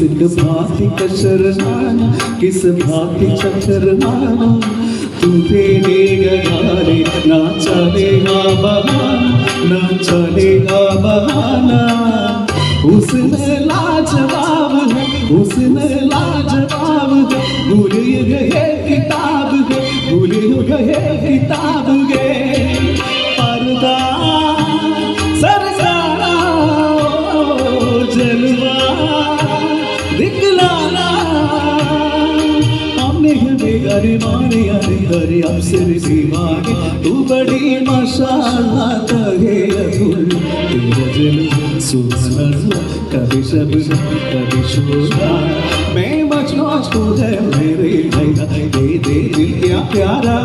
भांति का शरमाना, किस भांति चकरमाना, तुझे गारे ना चलेगा बहाना, ना चलेगा बहाना। हुस्न लाजवाब है, हुस्न लाजवाब है, भूल गए किताब है, भूल गए किताब है। पर्दा सरकारा जलवा दिखलाना, हमने बेगारे मारे अरे अब सिर दीवाने, तू बड़ी माशाअल्लाह तहे अतुल, तेरा दिल सुहाना कभी शब्द कभी शोरा, मैं मजनू तू है मेरे भैया, दे दिल क्या प्यारा।